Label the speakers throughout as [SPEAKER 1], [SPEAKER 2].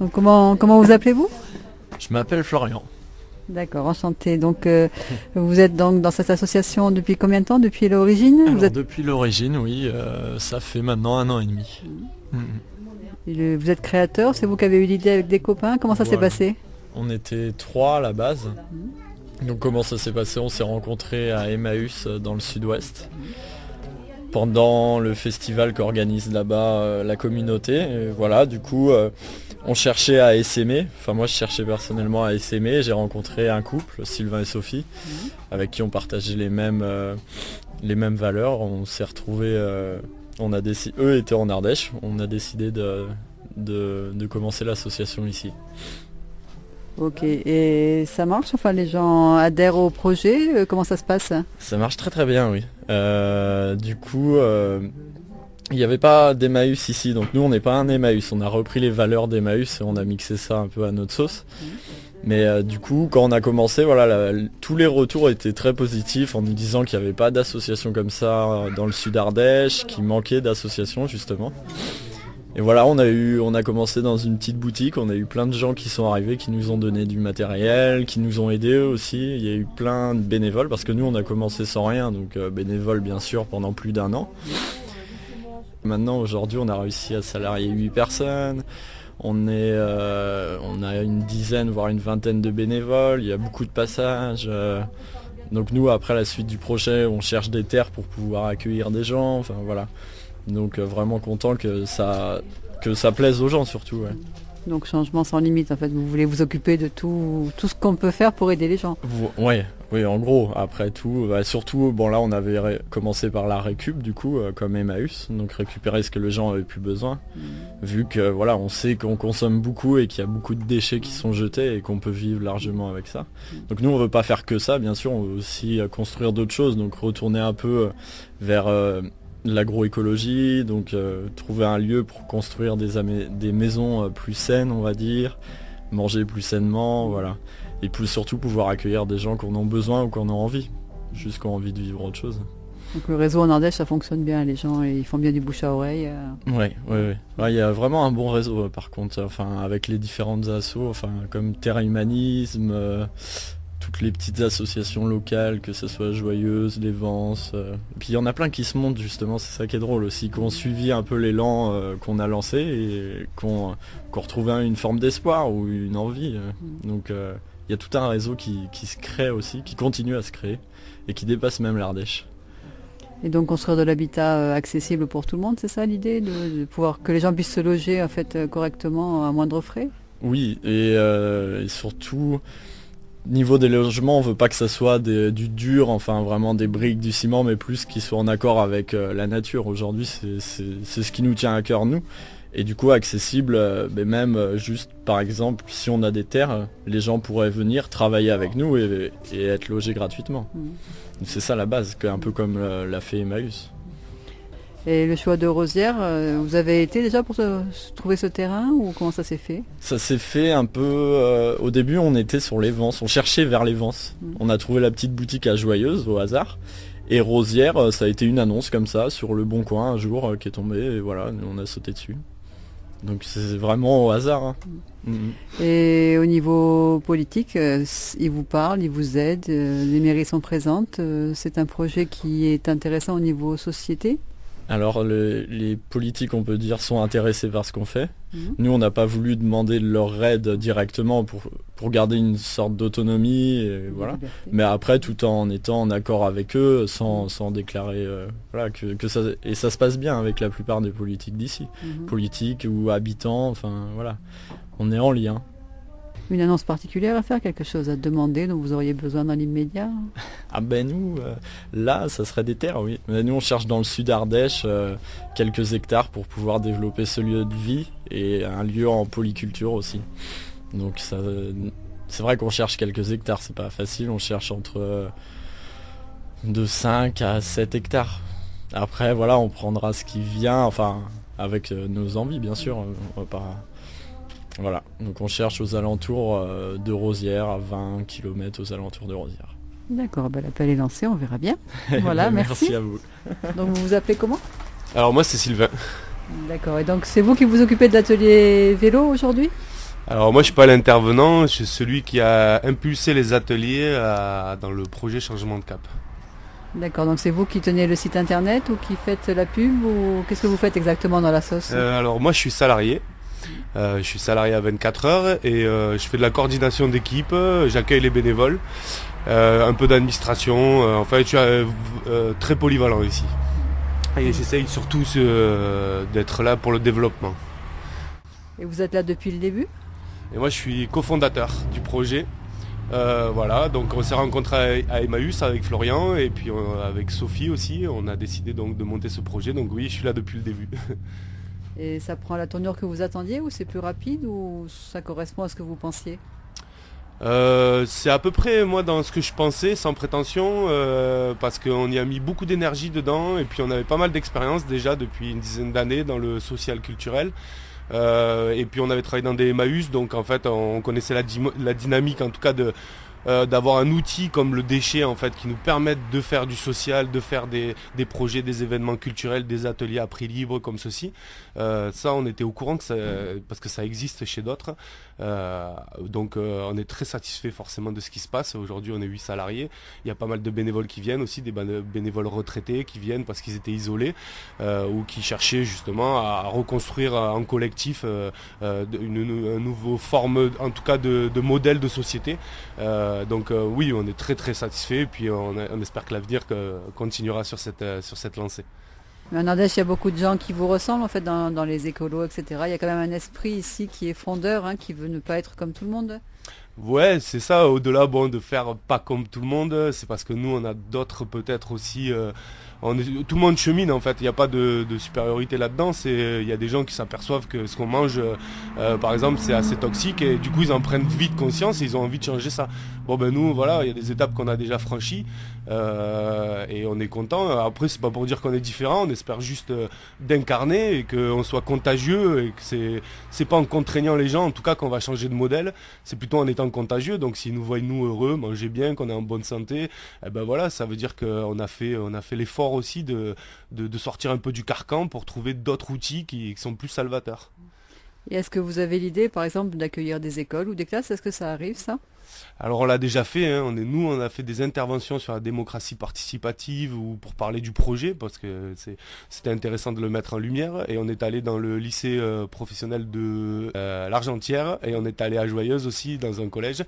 [SPEAKER 1] Donc comment vous appelez-vous?
[SPEAKER 2] Je m'appelle Florian.
[SPEAKER 1] D'accord, enchanté. Donc vous êtes donc dans cette association depuis combien de temps? Depuis l'origine?
[SPEAKER 2] Alors, depuis l'origine, oui, ça fait maintenant 1 an et demi.
[SPEAKER 1] Vous êtes créateur, c'est vous qui avez eu l'idée avec des copains, comment ça s'est passé?
[SPEAKER 2] On était 3 à la base. Donc comment ça s'est passé? On s'est rencontrés à Emmaüs dans le sud-ouest. Pendant le festival qu'organise là-bas la communauté. Et voilà, du coup, on cherchait à essaimer. Enfin, moi, je cherchais personnellement à essaimer. J'ai rencontré un couple, Sylvain et Sophie, avec qui on partageait les mêmes valeurs. On s'est retrouvés, eux étaient en Ardèche. On a décidé de commencer l'association ici.
[SPEAKER 1] Ok, et ça marche? Enfin, les gens adhèrent au projet? Comment ça se passe?
[SPEAKER 2] Ça marche très très bien, oui. Du coup, il n'y avait pas d'Emmaüs ici, donc nous on n'est pas un Emmaüs. On a repris les valeurs d'Emmaüs et on a mixé ça un peu à notre sauce. Mais du coup, quand on a commencé, voilà, tous les retours étaient très positifs en nous disant qu'il n'y avait pas d'association comme ça dans le sud Ardèche, qu'il manquait d'associations justement. Et voilà, on a commencé dans une petite boutique, on a eu plein de gens qui sont arrivés, qui nous ont donné du matériel, qui nous ont aidés aussi. Il y a eu plein de bénévoles parce que nous on a commencé sans rien, donc bénévoles bien sûr pendant plus d'1 an. Maintenant aujourd'hui on a réussi à salarier 8 personnes, on a une dizaine voire une vingtaine de bénévoles, il y a beaucoup de passages. Donc nous après la suite du projet on cherche des terres pour pouvoir accueillir des gens, enfin voilà. Donc vraiment content que ça plaise aux gens surtout. Ouais.
[SPEAKER 1] Donc changement sans limite en fait, vous voulez vous occuper de tout ce qu'on peut faire pour aider les gens.
[SPEAKER 2] Oui en gros, après tout, surtout bon là on avait commencé par la récup du coup comme Emmaüs, donc récupérer ce que les gens avaient plus besoin, vu que voilà on sait qu'on consomme beaucoup et qu'il y a beaucoup de déchets qui sont jetés et qu'on peut vivre largement avec ça. Donc nous on veut pas faire que ça bien sûr, on veut aussi construire d'autres choses, donc retourner un peu vers l'agroécologie, donc trouver un lieu pour construire des maisons plus saines on va dire, manger plus sainement, voilà. Et puis surtout pouvoir accueillir des gens qui en ont besoin ou qui en ont envie, juste qui ont envie de vivre autre chose.
[SPEAKER 1] Donc le réseau en Ardèche ça fonctionne bien, les gens ils font bien du bouche à oreille.
[SPEAKER 2] Oui. Il y a vraiment un bon réseau par contre, enfin avec les différentes assos, enfin comme Terra Humanisme, toutes les petites associations locales, que ce soit Joyeuse, les Vences. Et puis il y en a plein qui se montent justement, c'est ça qui est drôle aussi, qui ont suivi un peu l'élan qu'on a lancé et qu'on retrouvé une forme d'espoir ou une envie. Donc il y a tout un réseau qui se crée aussi, qui continue à se créer et qui dépasse même l'Ardèche.
[SPEAKER 1] Et donc construire de l'habitat accessible pour tout le monde, c'est ça l'idée de pouvoir que les gens puissent se loger en fait correctement à moindre frais? Oui,
[SPEAKER 2] et surtout niveau des logements, on veut pas que ça soit du dur, enfin vraiment des briques, du ciment, mais plus qu'ils soient en accord avec la nature. Aujourd'hui, c'est ce qui nous tient à cœur, nous. Et du coup, accessible, même juste par exemple, si on a des terres, les gens pourraient venir travailler avec nous et être logés gratuitement. C'est ça la base, un peu comme l'a fait Emmaüs.
[SPEAKER 1] Et le choix de Rosières, vous avez été déjà pour trouver ce terrain ou comment ça s'est fait?
[SPEAKER 2] Ça s'est fait un peu, au début on était sur les Vences, on cherchait vers les Vences. On a trouvé la petite boutique à Joyeuse au hasard. Et Rosières, ça a été une annonce comme ça sur Le Bon Coin un jour qui est tombée et voilà, on a sauté dessus. Donc c'est vraiment au hasard.
[SPEAKER 1] Et au niveau politique, ils vous parlent, ils vous aident, les mairies sont présentes. C'est un projet qui est intéressant au niveau société?
[SPEAKER 2] Alors les politiques, on peut dire, sont intéressés par ce qu'on fait. Nous, on n'a pas voulu demander leur aide directement pour garder une sorte d'autonomie, et voilà. Mais après, tout en étant en accord avec eux, sans déclarer voilà, que ça... Et ça se passe bien avec la plupart des politiques d'ici. Politiques ou habitants, enfin voilà. On est en lien.
[SPEAKER 1] Une annonce particulière à faire, quelque chose à demander dont vous auriez besoin dans l'immédiat?
[SPEAKER 2] Ah ben nous, là, ça serait des terres, oui. Mais nous, on cherche dans le sud Ardèche quelques hectares pour pouvoir développer ce lieu de vie et un lieu en polyculture aussi. Donc ça, c'est vrai qu'on cherche quelques hectares, c'est pas facile, on cherche entre de 5 à 7 hectares. Après, voilà, on prendra ce qui vient, enfin, avec nos envies, bien sûr. On va pas... Voilà, donc on cherche aux alentours de Rosières, à 20 km aux alentours de Rosières.
[SPEAKER 1] D'accord, l'appel est lancé, on verra bien. Voilà, merci.
[SPEAKER 2] Merci à vous.
[SPEAKER 1] Donc vous vous appelez comment?
[SPEAKER 3] Alors moi c'est Sylvain.
[SPEAKER 1] D'accord, et donc c'est vous qui vous occupez de l'atelier vélo aujourd'hui?
[SPEAKER 3] Alors moi je suis pas l'intervenant, je suis celui qui a impulsé les ateliers dans le projet Changement de Cap.
[SPEAKER 1] D'accord, donc c'est vous qui tenez le site internet ou qui faites la pub ou qu'est-ce que vous faites exactement dans la sauce?
[SPEAKER 3] Alors moi je suis salarié. Je suis salarié à 24 heures et je fais de la coordination d'équipe, j'accueille les bénévoles, un peu d'administration, enfin je suis très polyvalent ici. Et j'essaye surtout d'être là pour le développement.
[SPEAKER 1] Et vous êtes là depuis le début?
[SPEAKER 3] Et moi je suis cofondateur du projet. Voilà, donc on s'est rencontrés à Emmaüs avec Florian et puis avec Sophie aussi, on a décidé donc de monter ce projet, donc oui je suis là depuis le début.
[SPEAKER 1] Et ça prend la tournure que vous attendiez ou c'est plus rapide ou ça correspond à ce que vous pensiez?
[SPEAKER 3] C'est à peu près moi dans ce que je pensais, sans prétention, parce qu'on y a mis beaucoup d'énergie dedans et puis on avait pas mal d'expérience déjà depuis une dizaine d'années dans le social culturel. Et puis on avait travaillé dans des Emmaüs, donc en fait on connaissait la dynamique en tout cas d'avoir un outil comme le déchet en fait qui nous permette de faire du social, de faire des projets, des événements culturels, des ateliers à prix libre comme ceci. Ça on était au courant parce que ça existe chez d'autres. Donc on est très satisfait forcément de ce qui se passe. Aujourd'hui on est 8 salariés. Il y a pas mal de bénévoles qui viennent aussi, des bénévoles retraités qui viennent parce qu'ils étaient isolés ou qui cherchaient justement à reconstruire en collectif une nouvelle forme en tout cas de modèle de société. Donc oui, on est très très satisfait et puis on espère que l'avenir continuera sur cette lancée.
[SPEAKER 1] Mais en Ardèche, il y a beaucoup de gens qui vous ressemblent en fait dans les écolos, etc. Il y a quand même un esprit ici qui est frondeur, hein, qui veut ne pas être comme tout le monde.
[SPEAKER 3] Ouais, c'est ça, au-delà de faire pas comme tout le monde, c'est parce que nous on a d'autres peut-être aussi tout le monde chemine en fait, il n'y a pas de supériorité là-dedans, il y a des gens qui s'aperçoivent que ce qu'on mange par exemple c'est assez toxique et du coup ils en prennent vite conscience et ils ont envie de changer ça. Bon ben nous voilà, il y a des étapes qu'on a déjà franchies et on est content. Après c'est pas pour dire qu'on est différent, on espère juste d'incarner et qu'on soit contagieux et que c'est pas en contraignant les gens en tout cas qu'on va changer de modèle, c'est plutôt en étant contagieux. Donc s'ils nous voient nous heureux, manger bien, qu'on est en bonne santé, eh ben voilà, ça veut dire qu'on a fait l'effort aussi de sortir un peu du carcan pour trouver d'autres outils qui sont plus salvateurs.
[SPEAKER 1] Et est-ce que vous avez l'idée, par exemple, d'accueillir des écoles ou des classes? Est-ce que ça arrive, ça?
[SPEAKER 3] Alors on l'a déjà fait, hein. On a fait des interventions sur la démocratie participative ou pour parler du projet parce que c'était intéressant de le mettre en lumière et on est allé dans le lycée professionnel de l'Argentière et on est allé à Joyeuse aussi dans un collège.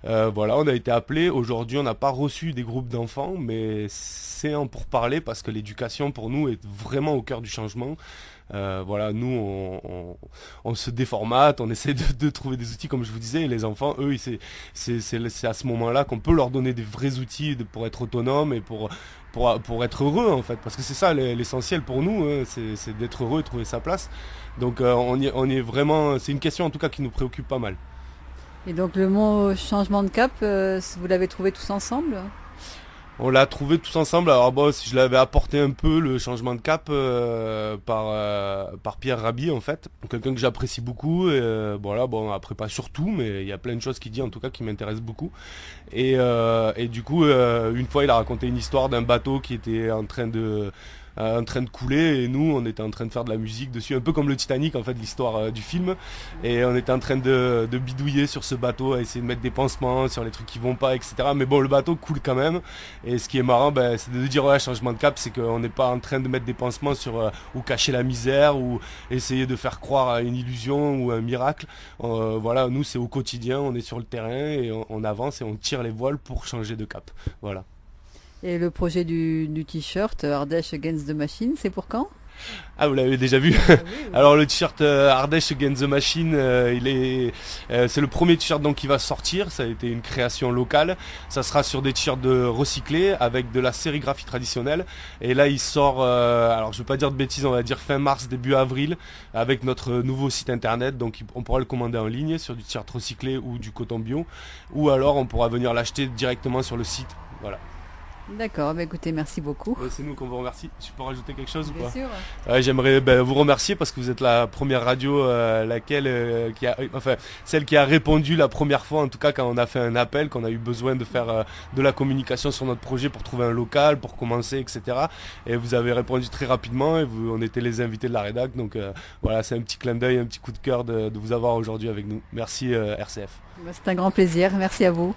[SPEAKER 3] Voilà, on a été appelé. Aujourd'hui on n'a pas reçu des groupes d'enfants mais c'est en pourparlers parce que l'éducation pour nous est vraiment au cœur du changement. Voilà, nous on se déformate, on essaie de trouver des outils comme je vous disais et les enfants eux c'est à ce moment-là qu'on peut leur donner des vrais outils pour être autonomes et pour être heureux en fait parce que c'est ça l'essentiel pour nous hein, c'est d'être heureux et trouver sa place. Donc on y est vraiment, c'est une question en tout cas qui nous préoccupe pas mal.
[SPEAKER 1] Et donc le mot changement de cap, vous l'avez trouvé tous ensemble?
[SPEAKER 3] On l'a trouvé tous ensemble. Alors bon, si je l'avais apporté un peu le changement de cap par Pierre Rabhi en fait, quelqu'un que j'apprécie beaucoup. Et, voilà, bon après pas surtout, mais il y a plein de choses qu'il dit en tout cas qui m'intéressent beaucoup. Et du coup, une fois il a raconté une histoire d'un bateau qui était en train de couler et nous on était en train de faire de la musique dessus, un peu comme le Titanic en fait, l'histoire du film, et on était en train de bidouiller sur ce bateau, à essayer de mettre des pansements sur les trucs qui vont pas, etc. Mais bon, le bateau coule quand même, et ce qui est marrant c'est de dire ouais, changement de cap, c'est qu'on n'est pas en train de mettre des pansements sur ou cacher la misère ou essayer de faire croire à une illusion ou un miracle. Voilà, nous c'est au quotidien, on est sur le terrain et on avance et on tire les voiles pour changer de cap. Voilà.
[SPEAKER 1] Et le projet du t-shirt Ardèche Against the Machine, c'est pour quand?
[SPEAKER 3] Ah, vous l'avez déjà vu?
[SPEAKER 1] Oui, oui.
[SPEAKER 3] Alors le t-shirt Ardèche Against the Machine, c'est le premier t-shirt donc qui va sortir. Ça a été une création locale. Ça sera sur des t-shirts recyclés avec de la sérigraphie traditionnelle. Et là il sort, alors je vais pas dire de bêtises, on va dire fin mars, début avril, avec notre nouveau site internet. Donc on pourra le commander en ligne sur du t-shirt recyclé ou du coton bio, ou alors on pourra venir l'acheter directement sur le site. Voilà.
[SPEAKER 1] D'accord, écoutez, merci beaucoup.
[SPEAKER 3] C'est nous qu'on vous remercie. Je peux rajouter quelque chose ou
[SPEAKER 1] Bien
[SPEAKER 3] pas?
[SPEAKER 1] sûr.
[SPEAKER 3] J'aimerais vous remercier parce que vous êtes la première radio celle qui a répondu la première fois, en tout cas quand on a fait un appel, qu'on a eu besoin de faire de la communication sur notre projet pour trouver un local, pour commencer, etc. Et vous avez répondu très rapidement et on était les invités de la rédac. Donc voilà, c'est un petit clin d'œil, un petit coup de cœur de vous avoir aujourd'hui avec nous. Merci RCF.
[SPEAKER 1] C'est un grand plaisir, merci à vous.